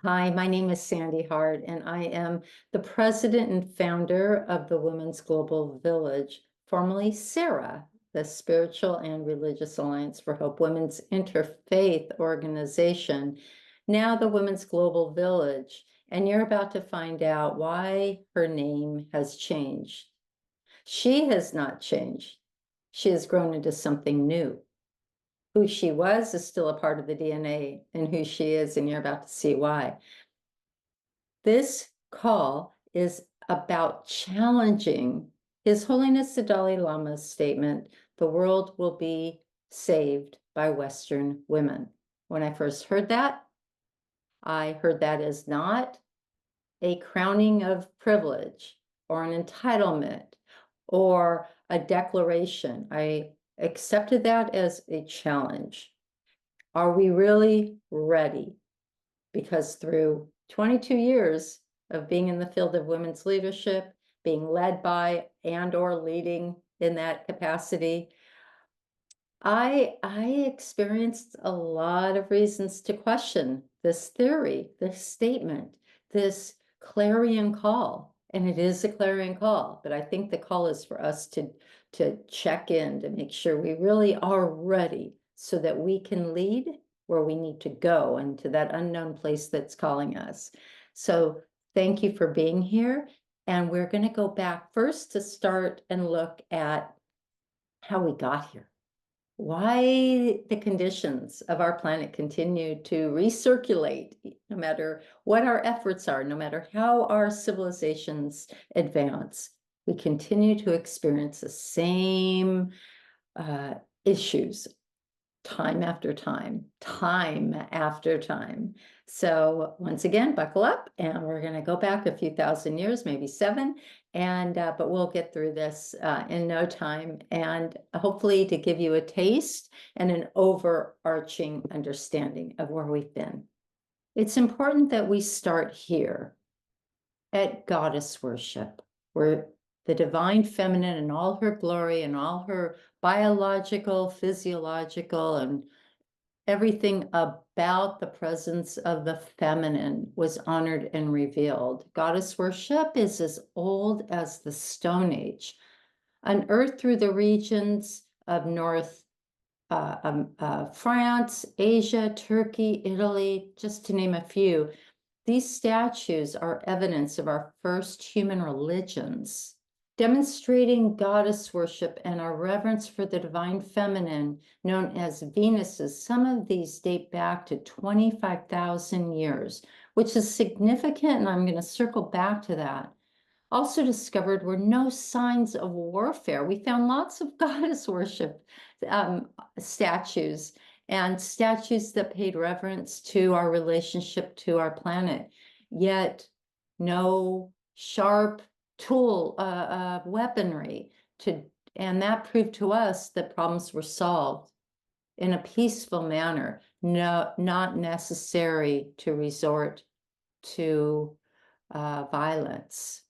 Hi, my name is Sandy Hart, and I am the president and founder of the Women's Global Village, formerly SARA, the Spiritual and Religious Alliance for Hope Women's Interfaith Organization, now the Women's Global Village. And you're about to find out why her name has changed. She has not changed. She has grown into something new. Who she was is still a part of the DNA, and who she is, and you're about to see why. This call is about challenging His Holiness the Dalai Lama's statement, the world will be saved by Western women. When I first heard that, I heard that as not a crowning of privilege or an entitlement or a declaration. I accepted that as a challenge. Are we really ready? Because through 22 years of being in the field of women's leadership, being led by and or leading in that capacity, I experienced a lot of reasons to question this theory, this statement, this clarion call. And it is a clarion call, but I think the call is for us to check in to make sure we really are ready so that we can lead where we need to go and to that unknown place that's calling us. So thank you for being here. And we're going to go back first to start and look at how we got here, why the conditions of our planet continue to recirculate, no matter what our efforts are, no matter how our civilizations advance, we continue to experience the same issues time after time, time after time. So once again, buckle up, and we're going to go back a few thousand years, maybe seven, and but we'll get through this in no time, and hopefully to give you a taste and an overarching understanding of where we've been. It's important that we start here at goddess worship, where the divine feminine in all her glory and all her biological, physiological, and everything about the presence of the feminine was honored and revealed. Goddess worship is as old as the Stone Age. Unearthed through the regions of North France, Asia, Turkey, Italy, just to name a few, these statues are evidence of our first human religions, demonstrating goddess worship and our reverence for the divine feminine, known as Venuses. Some of these date back to 25,000 years, which is significant, and I'm going to circle back to that. Also discovered were no signs of warfare. We found lots of goddess worship statues and statues that paid reverence to our relationship to our planet, yet no sharp tool, weaponry and that proved to us that problems were solved in a peaceful manner, not necessary to resort to violence.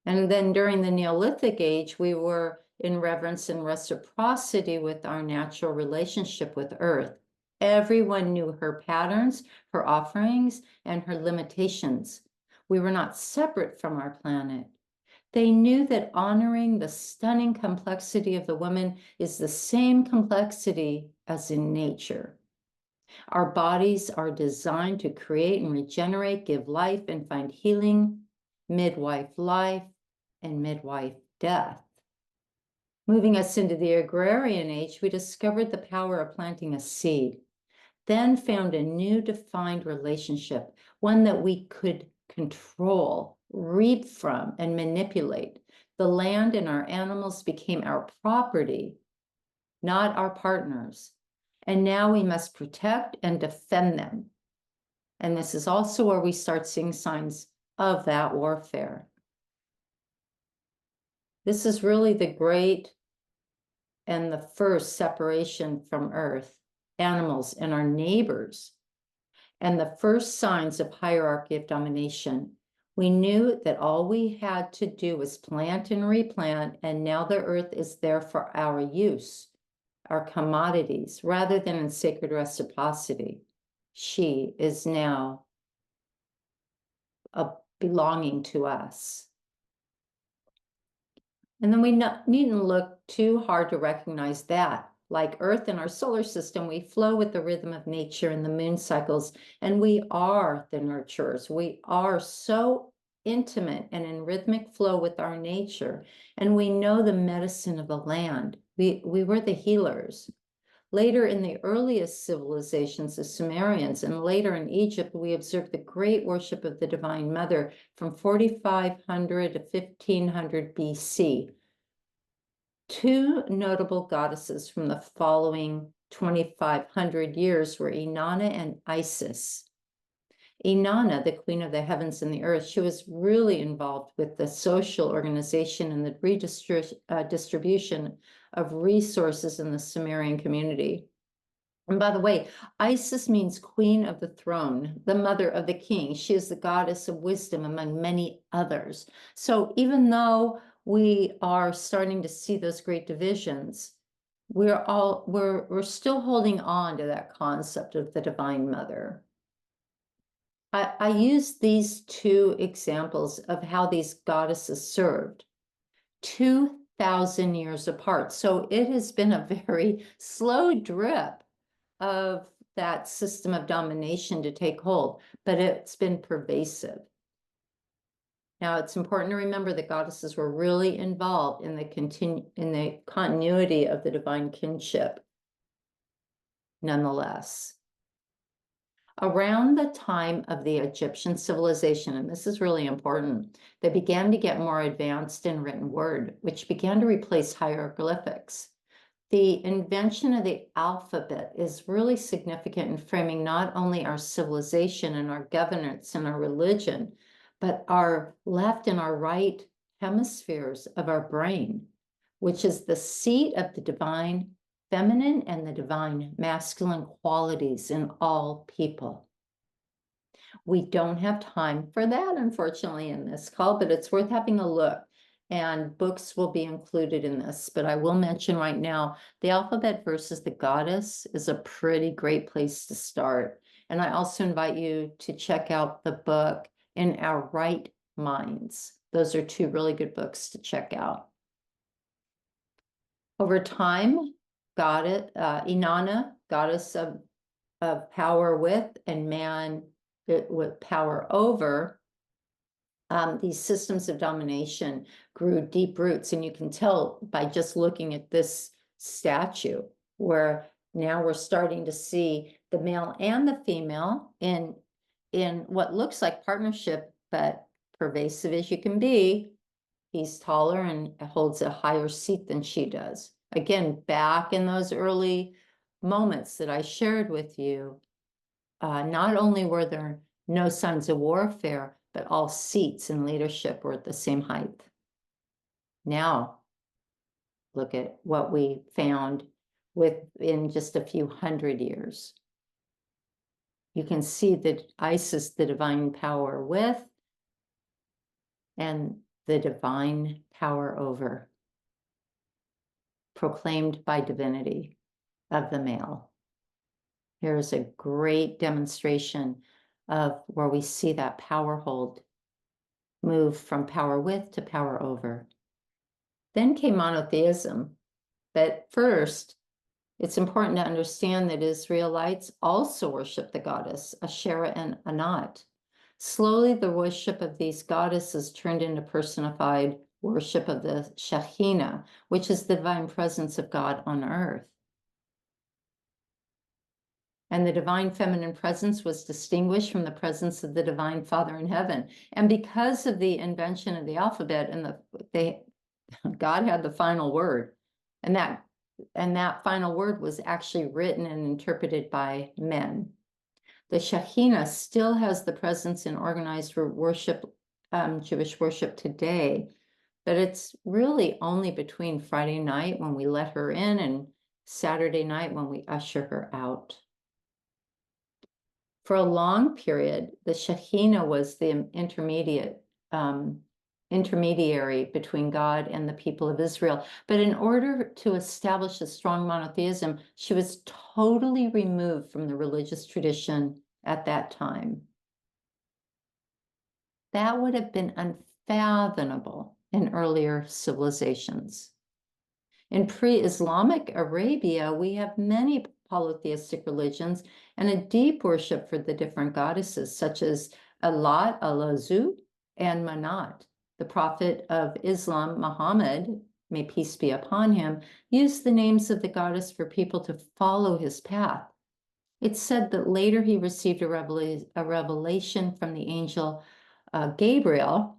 And then during the Neolithic age, we were in reverence and reciprocity with our natural relationship with Earth. Everyone knew her patterns, her offerings, and her limitations. We were not separate from our planet. They knew that honoring the stunning complexity of the woman is the same complexity as in nature. Our bodies are designed to create and regenerate, give life and find healing, midwife life, and midwife death. Moving us into the agrarian age, we discovered the power of planting a seed, then found a new defined relationship, one that we could control, reap from, and manipulate. The land and our animals became our property, not our partners. And now we must protect and defend them. And this is also where we start seeing signs of that warfare. This is really the great and the first separation from Earth, animals, and our neighbors, and the first signs of hierarchy of domination. We knew that all we had to do was plant and replant, and now the Earth is there for our use, our commodities, rather than in sacred reciprocity. She is now belonging to us. And then we needn't look too hard to recognize that. Like Earth in our solar system, we flow with the rhythm of nature and the moon cycles, and we are the nurturers. We are so intimate and in rhythmic flow with our nature, and we know the medicine of the land. We were the healers. Later in the earliest civilizations, the Sumerians, and later in Egypt, we observed the great worship of the Divine Mother from 4500 to 1500 BC. Two notable goddesses from the following 2500 years were Inanna and Isis. Inanna, the queen of the heavens and the earth, she was really involved with the social organization and the redistribution of resources in the Sumerian community. And by the way, Isis means queen of the throne, the mother of the king. She is the goddess of wisdom among many others. So even though we are starting to see those great divisions, we're still holding on to that concept of the Divine Mother. I use these two examples of how these goddesses served 2,000 years apart. So it has been a very slow drip of that system of domination to take hold, but it's been pervasive. Now, it's important to remember that goddesses were really involved in the continuity of the divine kinship, nonetheless. Around the time of the Egyptian civilization, and this is really important, they began to get more advanced in written word, which began to replace hieroglyphics. The invention of the alphabet is really significant in framing not only our civilization and our governance and our religion, but our left and our right hemispheres of our brain, which is the seat of the divine feminine and the divine masculine qualities in all people. We don't have time for that, unfortunately, in this call, but it's worth having a look. And books will be included in this, but I will mention right now, the alphabet versus the goddess is a pretty great place to start. And I also invite you to check out the book In Our Right Minds. Those are two really good books to check out. Over time, Inanna, goddess of power with, and man with power over, these systems of domination grew deep roots. And you can tell by just looking at this statue, where now we're starting to see the male and the female in what looks like partnership, but pervasive as you can be. He's taller and holds a higher seat than she does. Again, back in those early moments that I shared with you, not only were there no signs of warfare, but all seats in leadership were at the same height. Now, look at what we found within just a few hundred years. You can see that Isis, the divine power with, and the divine power over, proclaimed by divinity of the male. Here's a great demonstration of where we see that power hold move from power with to power over. Then came monotheism. But first, it's important to understand that Israelites also worship the goddess Asherah and Anat. Slowly, the worship of these goddesses turned into personified worship of the Shekhinah, which is the divine presence of God on earth. And the divine feminine presence was distinguished from the presence of the divine Father in heaven. And because of the invention of the alphabet, God had the final word, and that final word was actually written and interpreted by men. The Shekhinah still has the presence in organized worship, Jewish worship today, but it's really only between Friday night when we let her in and Saturday night when we usher her out. For a long period, the Shekhinah was the intermediary between God and the people of Israel. But in order to establish a strong monotheism, she was totally removed from the religious tradition at that time. That would have been unfathomable in earlier civilizations. In pre-Islamic Arabia, we have many polytheistic religions and a deep worship for the different goddesses, such as Allat, Alazu, and Manat. The prophet of Islam, Muhammad, may peace be upon him, used the names of the goddess for people to follow his path. It's said that later he received a revelation from the angel Gabriel,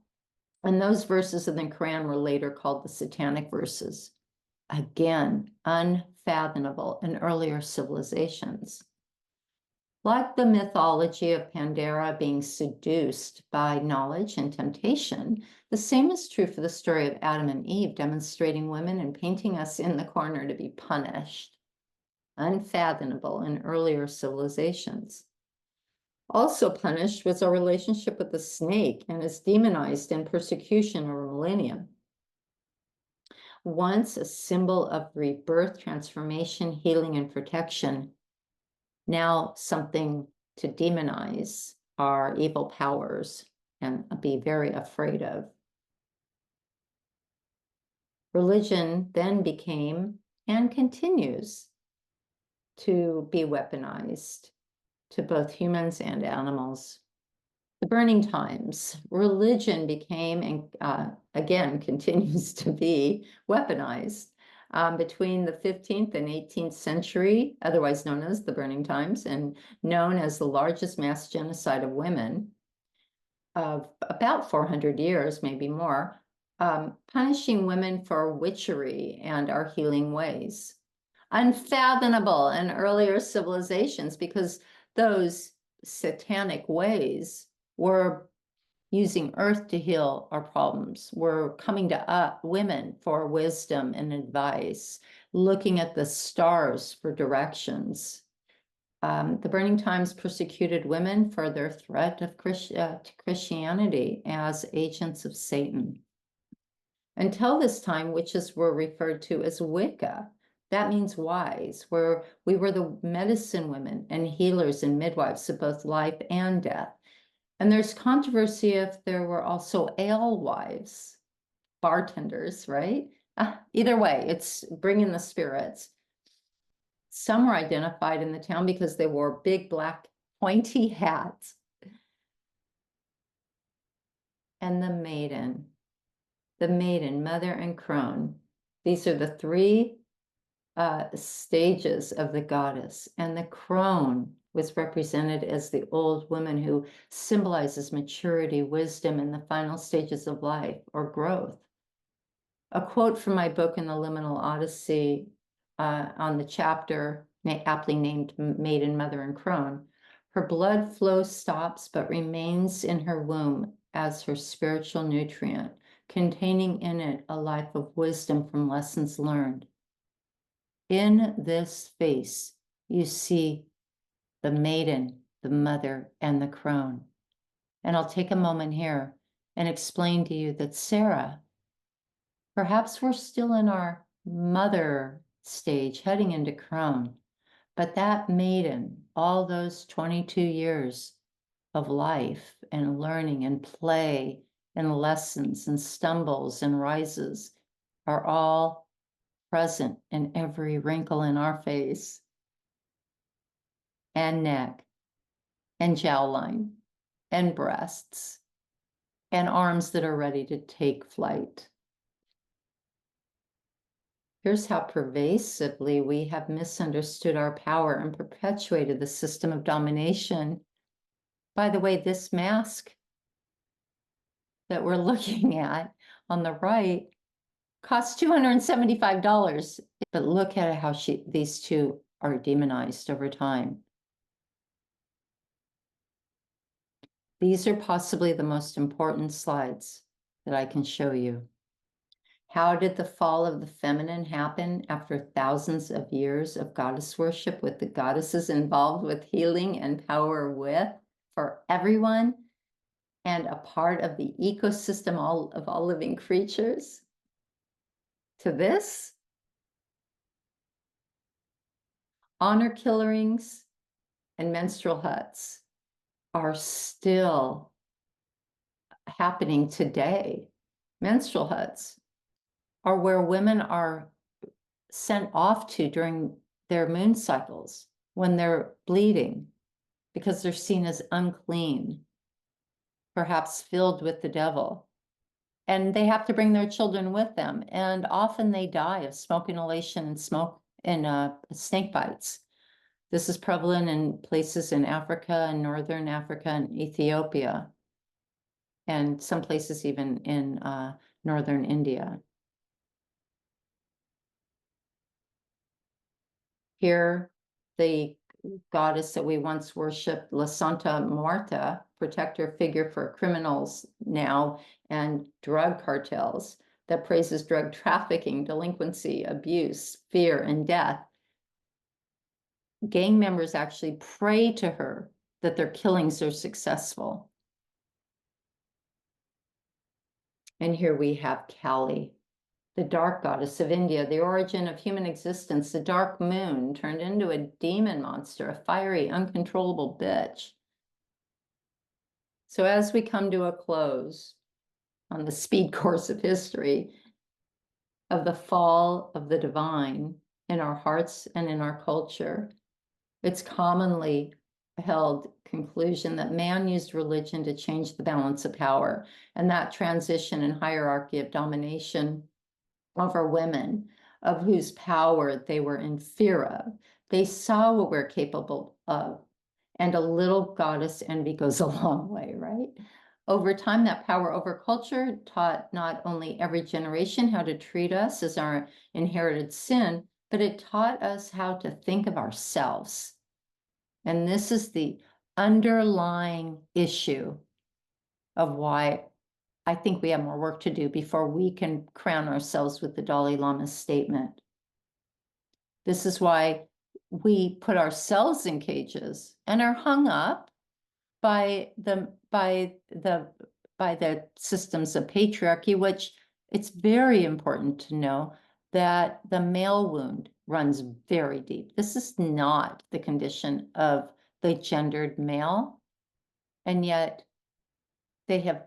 and those verses in the Quran were later called the Satanic verses. Again, unfathomable in earlier civilizations. Like the mythology of Pandora being seduced by knowledge and temptation, the same is true for the story of Adam and Eve, demonstrating women and painting us in the corner to be punished. Unfathomable in earlier civilizations. Also punished was our relationship with the snake and is demonized in persecution over millennium. Once a symbol of rebirth, transformation, healing, and protection, now something to demonize our evil powers and be very afraid of. Religion then became and continues to be weaponized to both humans and animals. The burning times, religion became and again continues to be weaponized between the 15th and 18th century, otherwise known as the burning times, and known as the largest mass genocide of women of about 400 years, maybe more, punishing women for witchery and our healing ways. Unfathomable in earlier civilizations because those satanic ways were using earth to heal our problems. We're coming to women for wisdom and advice, looking at the stars for directions. The Burning Times persecuted women for their threat of to Christianity as agents of Satan. Until this time, witches were referred to as Wicca. That means wise, where we were the medicine women and healers and midwives of both life and death. And there's controversy if there were also alewives, bartenders, right? Either way, it's bringing the spirits. Some were identified in the town because they wore big black pointy hats. And the maiden, mother, and crone. These are the three stages of the goddess. And the crone was represented as the old woman who symbolizes maturity, wisdom, and the final stages of life or growth. A quote from my book in the Liminal Odyssey on the chapter aptly named Maiden, Mother, and Crone. Her blood flow stops but remains in her womb as her spiritual nutrient, containing in it a life of wisdom from lessons learned. In this face, you see the maiden, the mother, and the crone. And I'll take a moment here and explain to you that Sarah, perhaps we're still in our mother stage, heading into crone, but that maiden, all those 22 years of life and learning and play and lessons and stumbles and rises are all present in every wrinkle in our face and neck and jawline and breasts and arms that are ready to take flight. Here's how pervasively we have misunderstood our power and perpetuated the system of domination. By the way, this mask that we're looking at on the right costs $275, but look at how these two are demonized over time. These are possibly the most important slides that I can show you. How did the fall of the feminine happen after thousands of years of goddess worship with the goddesses involved with healing and power for everyone and a part of the ecosystem of all living creatures? To this, honor killings and menstrual huts are still happening today. Menstrual huts are where women are sent off to during their moon cycles when they're bleeding because they're seen as unclean, perhaps filled with the devil. And they have to bring their children with them. And often they die of smoke inhalation and smoke and snake bites. This is prevalent in places in Africa and Northern Africa and Ethiopia, and some places even in Northern India. Here, the goddess that we once worshipped, La Santa Muerta, protector figure for criminals now and drug cartels, that praises drug trafficking, delinquency, abuse, fear, and death. Gang members actually pray to her that their killings are successful. And here we have Kali, the dark goddess of India, the origin of human existence, the dark moon turned into a demon monster, a fiery, uncontrollable bitch. So as we come to a close on the speed course of history of the fall of the divine in our hearts and in our culture, it's commonly held conclusion that man used religion to change the balance of power, and that transition and hierarchy of domination over women, of whose power they were in fear of. They saw what we're capable of, and a little goddess envy goes a long way, right? Over time, that power over culture taught not only every generation how to treat us as our inherited sin, but it taught us how to think of ourselves. And this is the underlying issue of why I think we have more work to do before we can crown ourselves with the Dalai Lama's statement. This is why we put ourselves in cages and are hung up by the systems of patriarchy, which it's very important to know that the male wound runs very deep. This is not the condition of the gendered male, and yet they have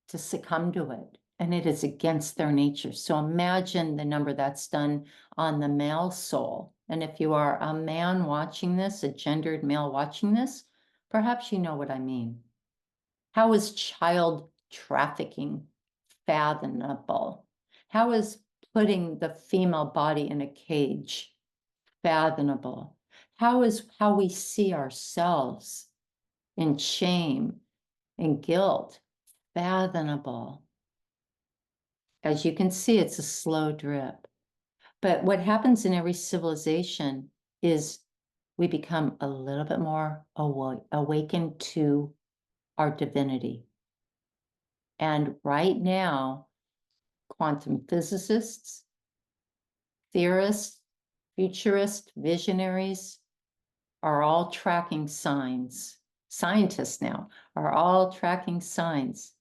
to succumb to it, and it is against their nature. So imagine the number that's done on the male soul. And if you are a man watching this, a gendered male watching this, perhaps you know what I mean. How is child trafficking fathomable? How is putting the female body in a cage fathomable? How is how we see ourselves in shame and guilt fathomable? As you can see, it's a slow drip. But what happens in every civilization is we become a little bit more awakened to our divinity. And right now, quantum physicists, theorists, futurists, visionaries are all tracking signs. Scientists now are all tracking signs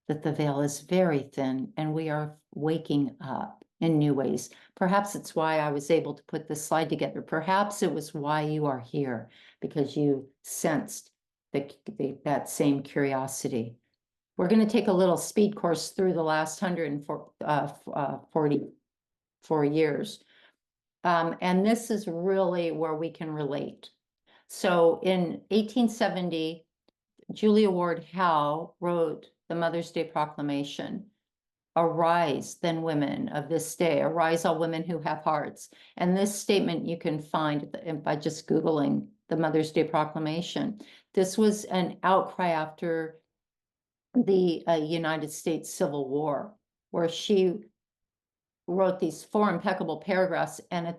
that the veil is very thin and we are waking up in new ways. Perhaps it's why I was able to put this slide together. Perhaps it was why you are here, because you sensed that same curiosity. We're going to take a little speed course through the last 144 years. And this is really where we can relate. So in 1870, Julia Ward Howe wrote the Mother's Day Proclamation. Arise, then women of this day, arise all women who have hearts. And this statement you can find by just Googling the Mother's Day Proclamation. This was an outcry after the United States Civil War, where she wrote these 4 impeccable paragraphs, and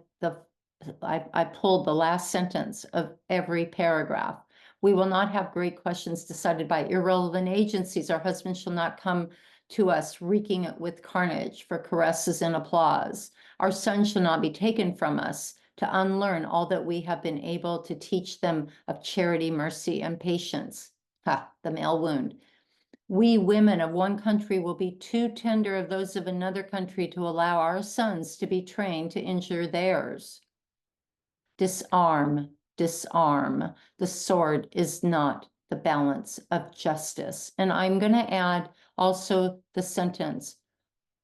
I pulled the last sentence of every paragraph. We will not have great questions decided by irrelevant agencies. Our husbands shall not come to us reeking with carnage for caresses and applause. Our sons shall not be taken from us to unlearn all that we have been able to teach them of charity, mercy, and patience. Ha, the male wound. We women of one country will be too tender of those of another country to allow our sons to be trained to injure theirs. Disarm, disarm. The sword is not the balance of justice. And I'm going to add Also, the sentence,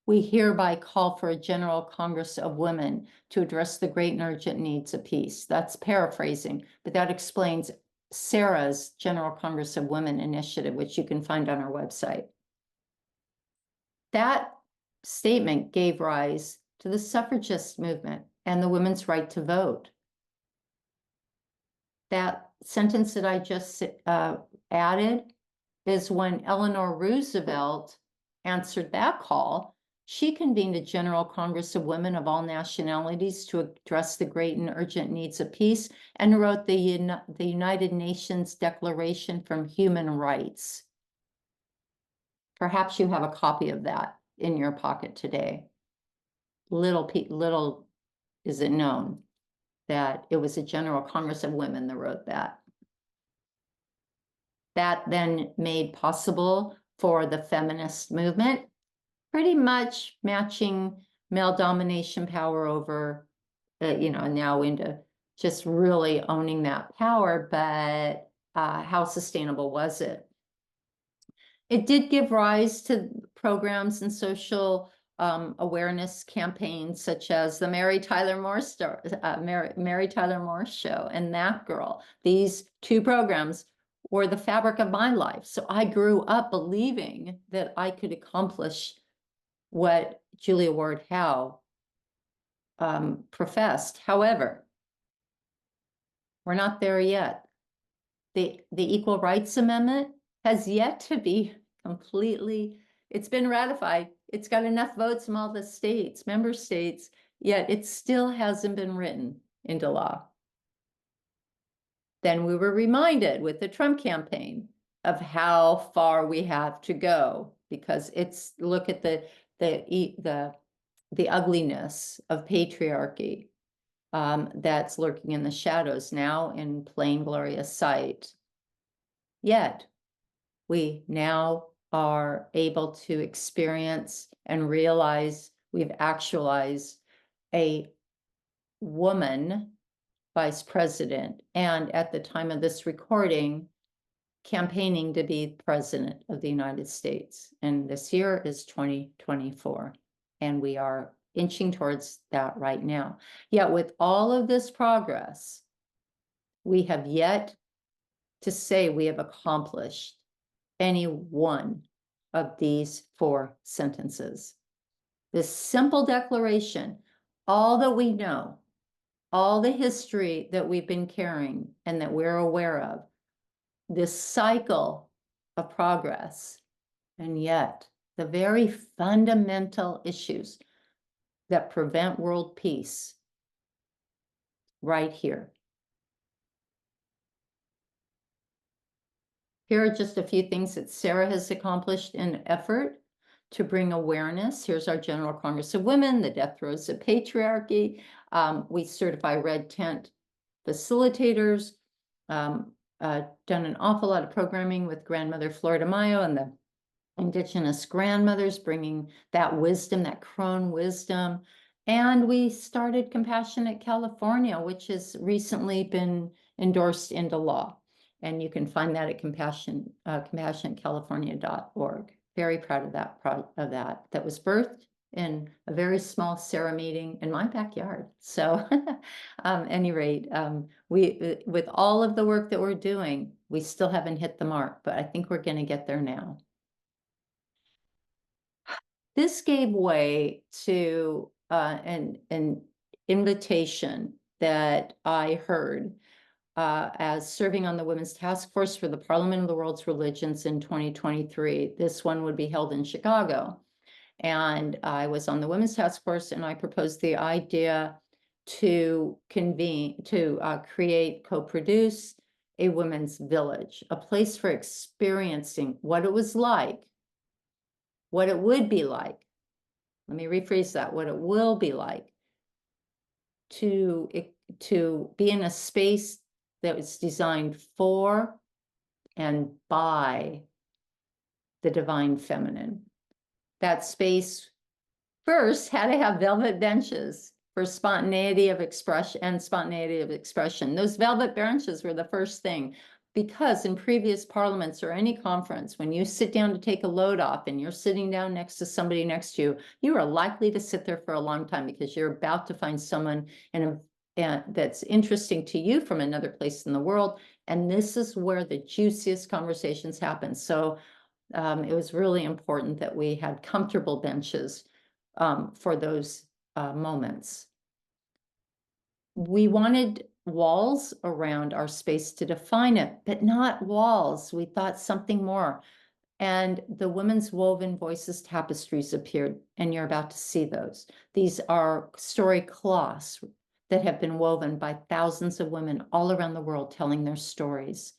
we hereby call for a General Congress of Women to address the great and urgent needs of peace. That's paraphrasing, but that explains Sarah's General Congress of Women initiative, which you can find on our website. That statement gave rise to the suffragist movement and the women's right to vote. That sentence that I just added is when Eleanor Roosevelt answered that call. She convened a General Congress of Women of all nationalities to address the great and urgent needs of peace and wrote the United Nations Declaration for Human Rights. Perhaps you have a copy of that in your pocket today. Little is it known that it was a General Congress of Women that wrote that. That then made possible for the feminist movement, pretty much matching male domination power over, now into just really owning that power, but how sustainable was it? It did give rise to programs and social awareness campaigns such as the Mary Tyler Moore Show and That Girl. These two programs were the fabric of my life. So I grew up believing that I could accomplish what Julia Ward Howe professed. However, we're not there yet. The Equal Rights Amendment has yet to be completely, it's been ratified. It's got enough votes from all the states, member states, yet it still hasn't been written into law. Then we were reminded with the Trump campaign of how far we have to go, because it's, look at the ugliness of patriarchy that's lurking in the shadows, now in plain glorious sight. Yet we now are able to experience and realize we've actualized a woman vice president, and at the time of this recording, campaigning to be president of the United States. And this year is 2024, and we are inching towards that right now. Yet with all of this progress, we have yet to say we have accomplished any one of these 4 sentences. This simple declaration, all that we know, all the history that we've been carrying and that we're aware of, this cycle of progress, and yet the very fundamental issues that prevent world peace right here. Here are just a few things that Sarah has accomplished in an effort to bring awareness. Here's our General Congress of Women, the death throes of patriarchy. We certify red tent facilitators, done an awful lot of programming with Grandmother Florida Mayo and the Indigenous grandmothers, bringing that wisdom, that crone wisdom. And we started Compassionate California, which has recently been endorsed into law. And you can find that at compassionatecalifornia.org. Very proud of that. That was birthed in a very small Sarah meeting in my backyard. So any rate, with all of the work that we're doing, we still haven't hit the mark, but I think we're going to get there now. This gave way to an invitation that I heard as serving on the Women's Task Force for the Parliament of the World's Religions in 2023. This one would be held in Chicago. And I was on the Women's Task Force, and I proposed the idea to create, co-produce a women's village, a place for experiencing what it was like, what it would be like. Let me rephrase that, what it will be like to be in a space that was designed for and by the divine feminine. That space first had to have velvet benches for spontaneity of expression. Those velvet benches were the first thing. Because in previous parliaments or any conference, when you sit down to take a load off and you're sitting down next to somebody next to you, you are likely to sit there for a long time because you're about to find someone that's interesting to you from another place in the world. And this is where the juiciest conversations happen. So it was really important that we had comfortable benches for those moments. We wanted walls around our space to define it, but not walls. We thought something more. And the Women's Woven Voices tapestries appeared, and you're about to see those. These are story cloths that have been woven by thousands of women all around the world telling their stories.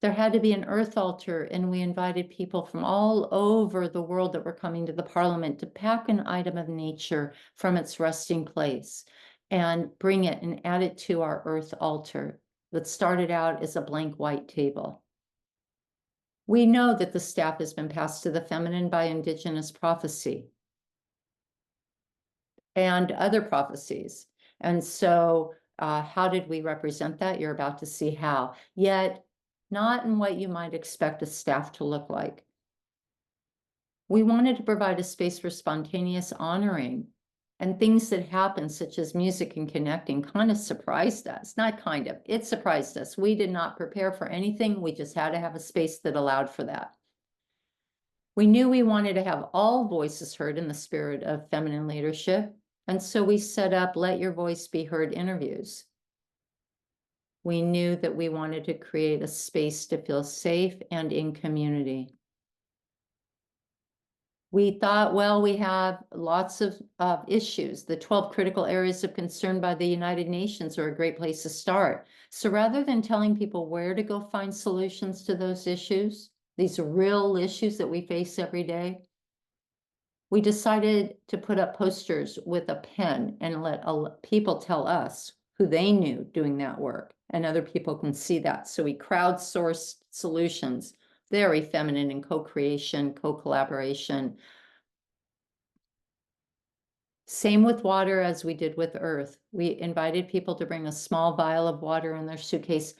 There had to be an earth altar, and we invited people from all over the world that were coming to the parliament to pack an item of nature from its resting place and bring it and add it to our earth altar that started out as a blank white table. We know that the staff has been passed to the feminine by indigenous prophecy and other prophecies. And so how did we represent that? You're about to see how. Yet not in what you might expect a staff to look like. We wanted to provide a space for spontaneous honoring, and things that happen, such as music and connecting, kind of surprised us. Not kind of, it surprised us. We did not prepare for anything. We just had to have a space that allowed for that. We knew we wanted to have all voices heard in the spirit of feminine leadership. And so we set up Let Your Voice Be Heard interviews. We knew that we wanted to create a space to feel safe and in community. We thought, well, we have lots of issues. The 12 critical areas of concern by the United Nations are a great place to start. So rather than telling people where to go find solutions to those issues, these real issues that we face every day, we decided to put up posters with a pen and let people tell us who they knew doing that work, and other people can see that. So we crowdsourced solutions, very feminine in co-creation, co-collaboration. Same with water as we did with earth. We invited people to bring a small vial of water in their suitcase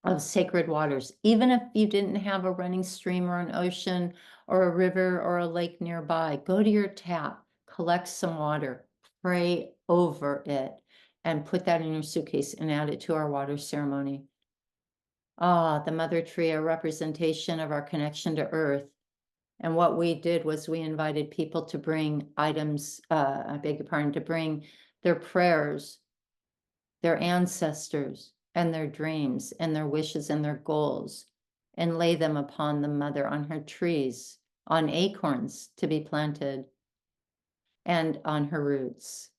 of sacred waters, even if you didn't have a running stream or an ocean or a river or a lake nearby. Go to your tap, collect some water, pray over it, and put that in your suitcase and add it to our water ceremony. The mother tree, a representation of our connection to earth. And what we did was we invited people to bring items, I beg your pardon, to bring their prayers, their ancestors, and their dreams, and their wishes, and their goals, and lay them upon the mother on her trees, on acorns to be planted, and on her roots.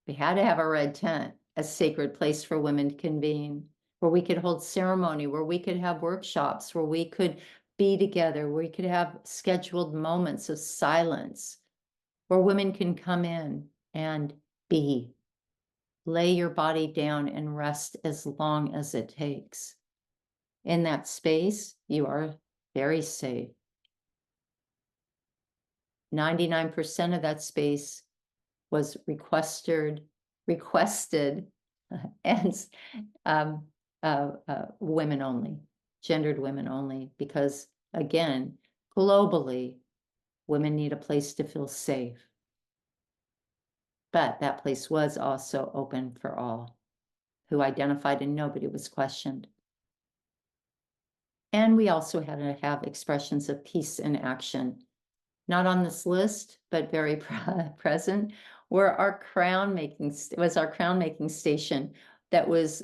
We had to have a red tent, a sacred place for women to convene, where we could hold ceremony, where we could have workshops, where we could be together, where we could have scheduled moments of silence, where women can come in and be. Lay your body down and rest as long as it takes. In that space, you are very safe. 99% of that space was requested and women only, gendered women only, because again, globally, women need a place to feel safe. But that place was also open for all who identified, and nobody was questioned. And we also had to have expressions of peace and action. Not on this list, but very present, were our crown making station that was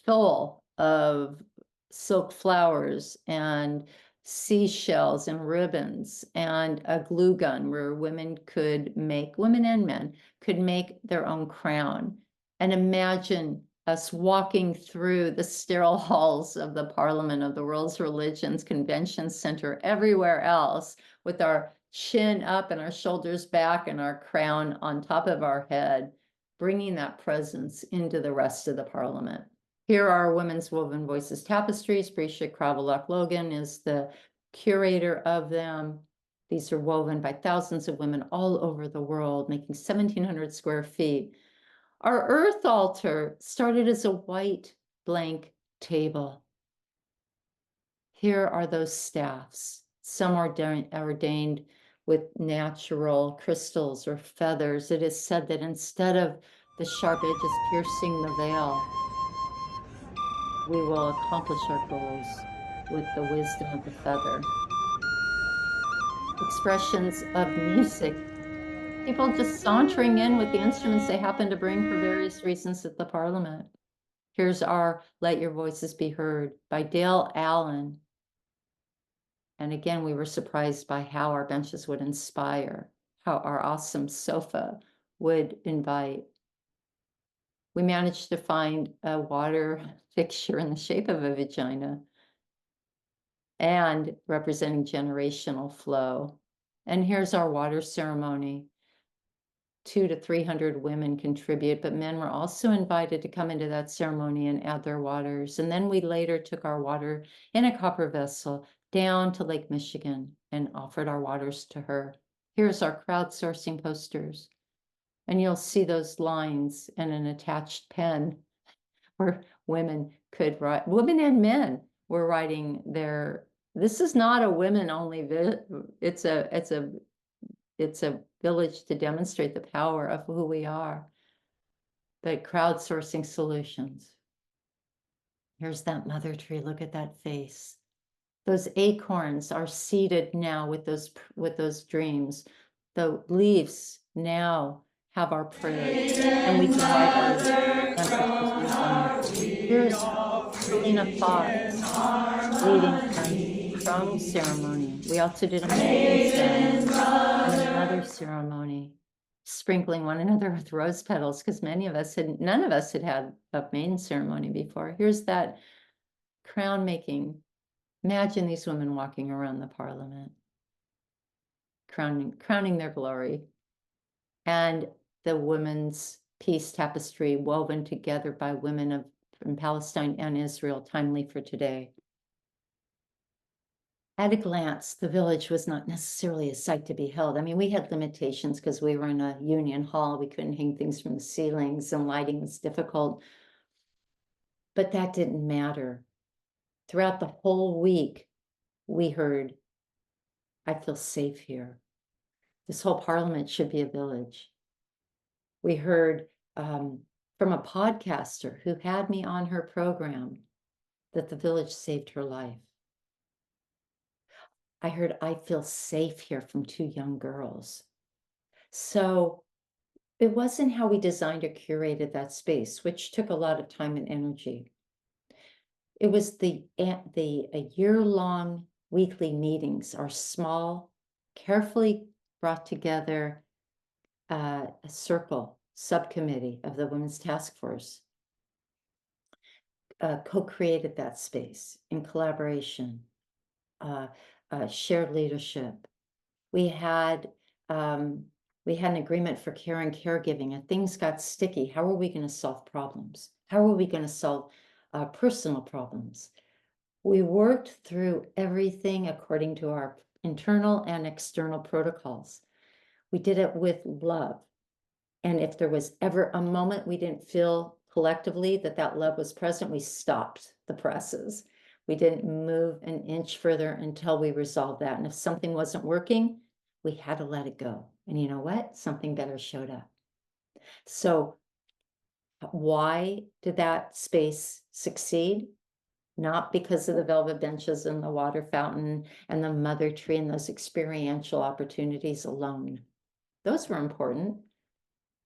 full of silk flowers and seashells and ribbons, and a glue gun where women and men could make their own crown. And imagine us walking through the sterile halls of the Parliament of the World's Religions Convention Center, everywhere else, with our chin up and our shoulders back and our crown on top of our head, bringing that presence into the rest of the Parliament. Here are Women's Woven Voices tapestries. Brisha Kravaluk-Logan is the curator of them. These are woven by thousands of women all over the world, making 1,700 square feet. Our earth altar started as a white blank table. Here are those staffs. Some are ordained with natural crystals or feathers. It is said that instead of the sharp edges piercing the veil, we will accomplish our goals with the wisdom of the feather. Expressions of music. People just sauntering in with the instruments they happen to bring for various reasons at the Parliament. Here's our Let Your Voices Be Heard by Dale Allen. And again, we were surprised by how our benches would inspire, how our awesome sofa would invite. We managed to find a water fixture in the shape of a vagina and representing generational flow. And here's our water ceremony. 200 to 300 women contribute, but men were also invited to come into that ceremony and add their waters. And then we later took our water in a copper vessel down to Lake Michigan and offered our waters to her. Here's our crowdsourcing posters. And you'll see those lines and an attached pen where women could write, women and men were writing their, this is not a women only, it's a village to demonstrate the power of who we are, but crowdsourcing solutions. Here's that mother tree, look at that face. Those acorns are seeded now with those dreams. The leaves now have our prayers, and we can write our emphases on them. Here's Selena Fox leading a crone ceremony. We also did a maiden ceremony and another ceremony, sprinkling one another with rose petals, because none of us had a maiden ceremony before. Here's that crown making. Imagine these women walking around the Parliament, crowning their glory, and the women's peace tapestry woven together by women from Palestine and Israel, timely for today. At a glance, the village was not necessarily a sight to be held. I mean, we had limitations because we were in a union hall. We couldn't hang things from the ceilings and lighting was difficult. But that didn't matter. Throughout the whole week, we heard, I feel safe here. This whole Parliament should be a village. We heard from a podcaster who had me on her program that the village saved her life. I heard, I feel safe here, from 2 young girls. So it wasn't how we designed or curated that space, which took a lot of time and energy. It was the year-long weekly meetings, our small, carefully brought together a circle subcommittee of the Women's Task Force co-created that space in collaboration, shared leadership. We had an agreement for care and caregiving, and things got sticky. How are we going to solve problems? How are we going to solve personal problems? We worked through everything according to our internal and external protocols. We did it with love. And if there was ever a moment we didn't feel collectively that love was present, we stopped the presses. We didn't move an inch further until we resolved that. And if something wasn't working, we had to let it go. And you know what? Something better showed up. So why did that space succeed? Not because of the velvet benches and the water fountain and the mother tree and those experiential opportunities alone. Those were important.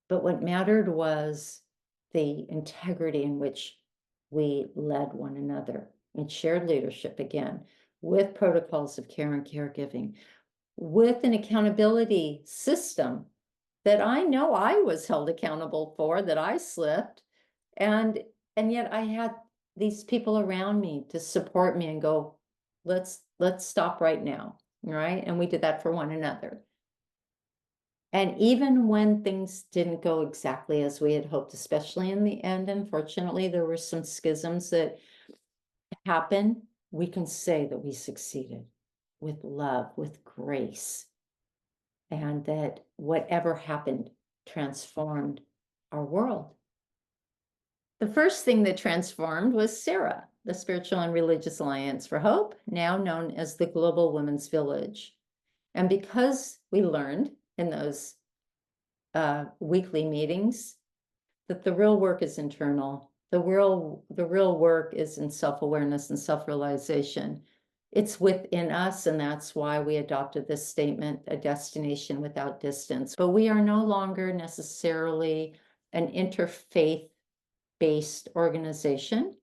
But what mattered was the integrity in which we led one another and shared leadership, again, with protocols of care and caregiving, with an accountability system that I know I was held accountable for, that I slipped. And yet I had these people around me to support me and go, let's stop right now, right? And we did that for one another. And even when things didn't go exactly as we had hoped, especially in the end, unfortunately, there were some schisms that happened. We can say that we succeeded with love, with grace, and that whatever happened transformed our world. The first thing that transformed was Sarah, the Spiritual and Religious Alliance for Hope, now known as the Global Women's Village. And because we learned in those weekly meetings that the real work is internal, the real work is in self-awareness and self-realization. It's within us, and that's why we adopted this statement, a destination without distance. But we are no longer necessarily an interfaith-based organization.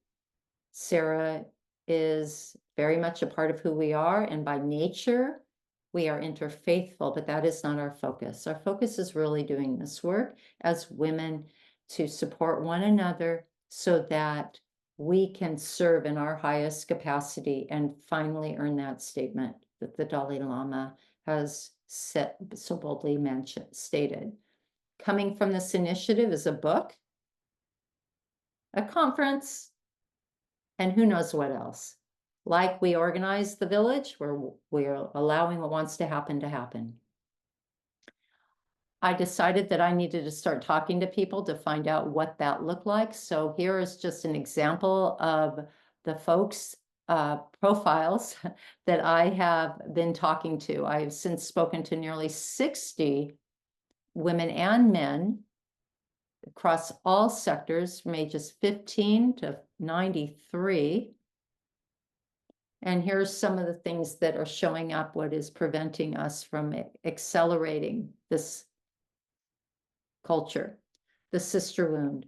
Sarah is very much a part of who we are, and by nature, we are interfaithful, but that is not our focus. Our focus is really doing this work as women to support one another so that we can serve in our highest capacity and finally earn that statement that the Dalai Lama has so boldly stated. Coming from this initiative is a book, a conference, and who knows what else. Like we organize the village, where we're allowing what wants to happen. I decided that I needed to start talking to people to find out what that looked like. So here is just an example of the folks' profiles that I have been talking to. I have since spoken to nearly 60 women and men across all sectors from ages 15 to 93. And here's some of the things that are showing up, what is preventing us from accelerating this culture. The sister wound,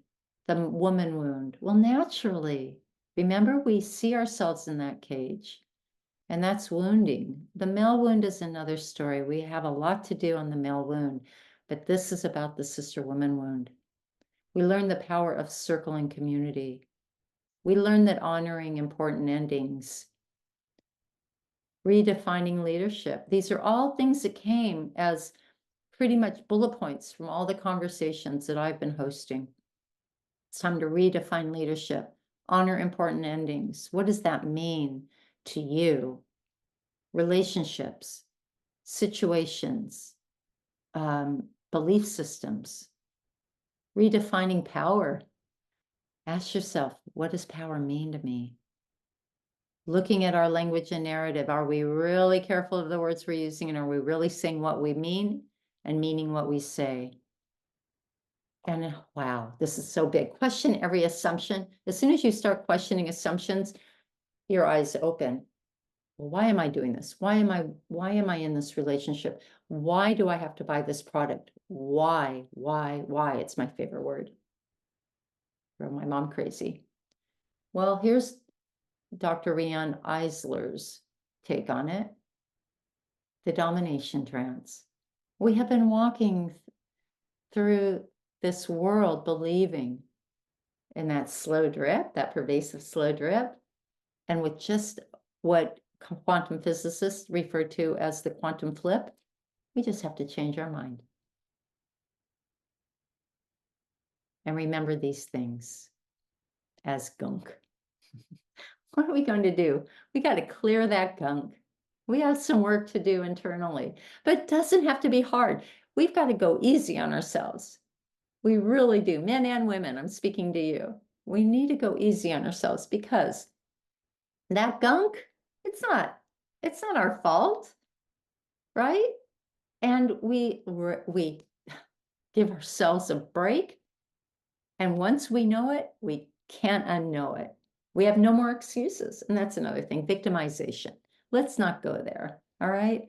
the woman wound. Well, naturally, remember, we see ourselves in that cage, and that's wounding. The male wound is another story. We have a lot to do on the male wound, but this is about the sister woman wound. We learn the power of circling community. We learn that honoring important endings, redefining leadership. These are all things that came as pretty much bullet points from all the conversations that I've been hosting. It's time to redefine leadership, honor important endings. What does that mean to you? Relationships, situations, belief systems, redefining power. Ask yourself, what does power mean to me? Looking at our language and narrative, are we really careful of the words we're using, and are we really saying what we mean and meaning what we say? And wow, this is so big. Question every assumption. As soon as you start questioning assumptions, your eyes open. Well, why am I doing this? Why am I in this relationship? Why do I have to buy this product? Why? It's my favorite word. Drove my mom crazy. Well, here's Dr. Riane Eisler's take on it. The domination trance. We have been walking through this world believing in that slow drip, that pervasive slow drip, and with just what quantum physicists refer to as the quantum flip, we just have to change our mind. And remember these things as gunk. What are we going to do? We got to clear that gunk. We have some work to do internally, but it doesn't have to be hard. We've got to go easy on ourselves. We really do. Men and women, I'm speaking to you. We need to go easy on ourselves, because that gunk, it's not our fault, right? And we give ourselves a break. And once we know it, we can't unknow it. We have no more excuses. And that's another thing, victimization. Let's not go there, all right?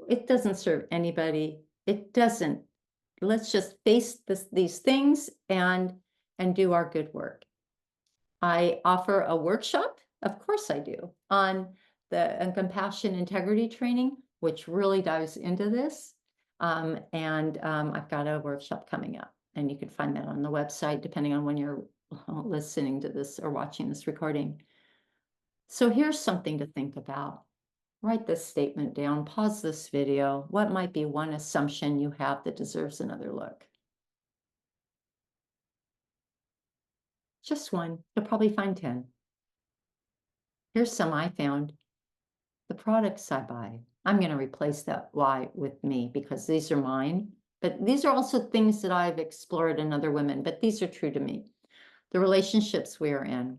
It doesn't serve anybody. It doesn't. Let's just face these things and do our good work. I offer a workshop, of course I do, on the compassion integrity training, which really dives into this. I've got a workshop coming up, and you can find that on the website, depending on when you're listening to this or watching this recording. So here's something to think about. Write this statement down, pause this video. What might be one assumption you have that deserves another look? Just one. You'll probably find 10. Here's some I found. The products I buy. I'm going to replace that why with me, because these are mine. But these are also things that I've explored in other women, but these are true to me. the relationships we are in,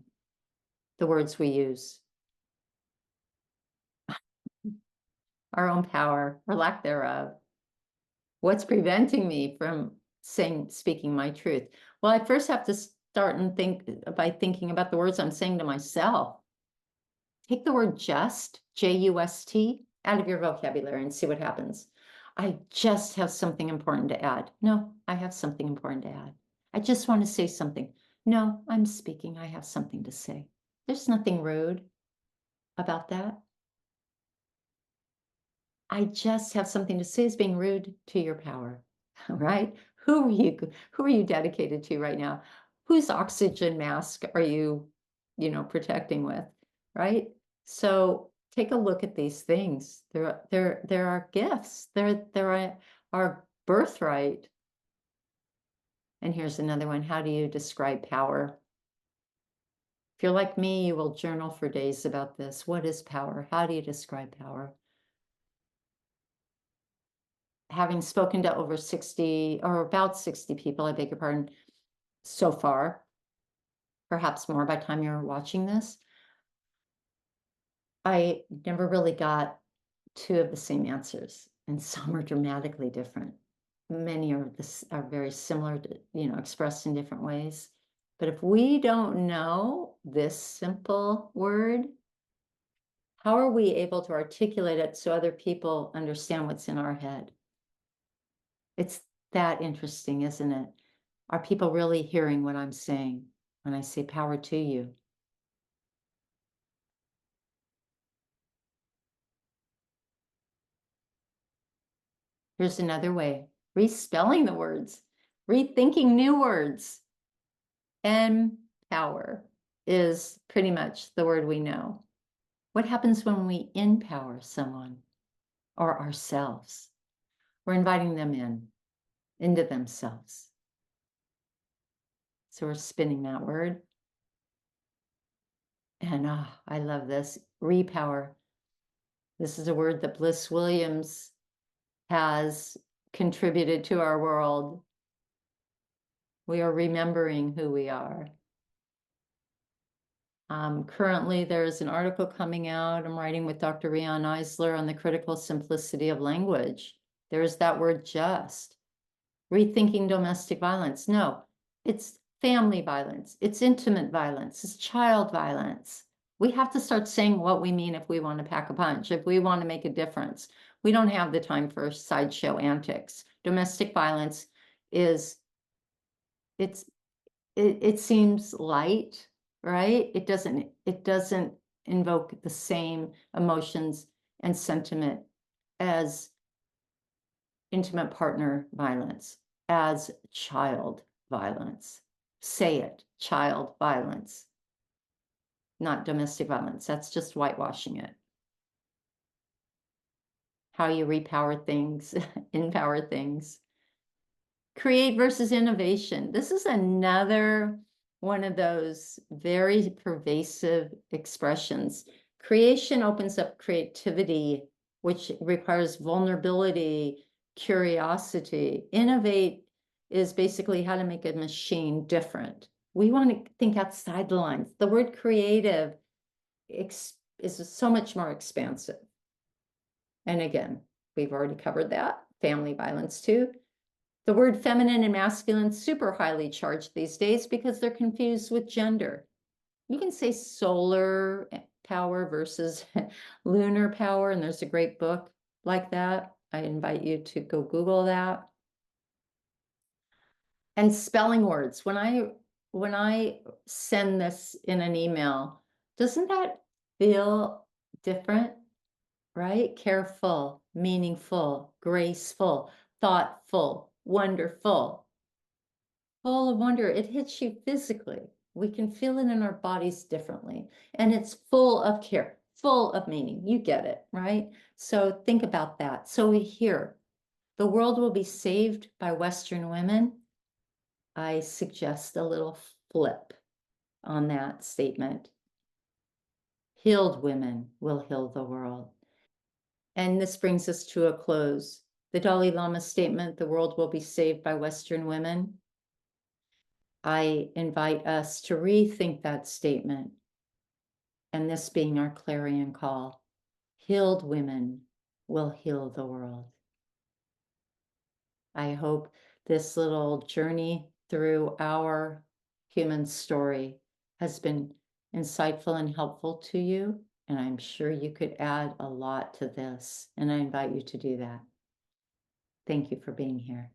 the words we use, our own power or lack thereof. What's preventing me from speaking my truth? Well, I first have to start and think by thinking about the words I'm saying to myself. Take the word just, J-U-S-T, out of your vocabulary and see what happens. I just have something important to add. No, I have something important to add. I just want to say something. No, I'm speaking. I have something to say. There's nothing rude about that. I just have something to say is being rude to your power, right? Who are you dedicated to right now? Whose oxygen mask are you, protecting with, right? So take a look at these things. They're our gifts. They're our birthright. And here's another one. How do you describe power? If you're like me, you will journal for days about this. What is power? How do you describe power? Having spoken to over 60 or about 60 people, I beg your pardon, so far, perhaps more by the time you're watching this, I never really got two of the same answers, and some are dramatically different. Many are very similar to, expressed in different ways. But if we don't know this simple word, how are we able to articulate it so other people understand what's in our head? It's that interesting, isn't it? Are people really hearing what I'm saying when I say power to you? Here's another way, respelling the words, rethinking new words. Empower is pretty much the word we know. What happens when we empower someone or ourselves? We're inviting them into themselves. So we're spinning that word. And I love this, repower. This is a word that Bliss Williams has contributed to our world. We are remembering who we are. Currently, there's an article coming out. I'm writing with Dr. Rian Eisler on the critical simplicity of language. There's that word just. Rethinking domestic violence. No, it's family violence. It's intimate violence. It's child violence. We have to start saying what we mean if we want to pack a punch, if we want to make a difference. We don't have the time for sideshow antics. Domestic violence it seems light, right? It doesn't invoke the same emotions and sentiment as intimate partner violence, as child violence. Say it, child violence, not domestic violence. That's just whitewashing it. How you repower things, empower things. Create versus innovation. This is another one of those very pervasive expressions. Creation opens up creativity, which requires vulnerability, curiosity. Innovate is basically how to make a machine different. We want to think outside the lines. The word creative is so much more expansive. And again, we've already covered that. Family violence too. The word feminine and masculine, super highly charged these days because they're confused with gender. You can say solar power versus lunar power, and there's a great book like that. I invite you to go Google that. And spelling words. When I send this in an email, doesn't that feel different, right? Careful, meaningful, graceful, thoughtful, wonderful. Full of wonder. It hits you physically. We can feel it in our bodies differently. And it's full of care, full of meaning. You get it, right? So think about that. So here, the world will be saved by Western women. I suggest a little flip on that statement. Healed women will heal the world. And this brings us to a close. The Dalai Lama statement, the world will be saved by Western women. I invite us to rethink that statement, and this being our clarion call: healed women will heal the world. I hope this little journey through our human story has been insightful and helpful to you, and I'm sure you could add a lot to this, and I invite you to do that. Thank you for being here.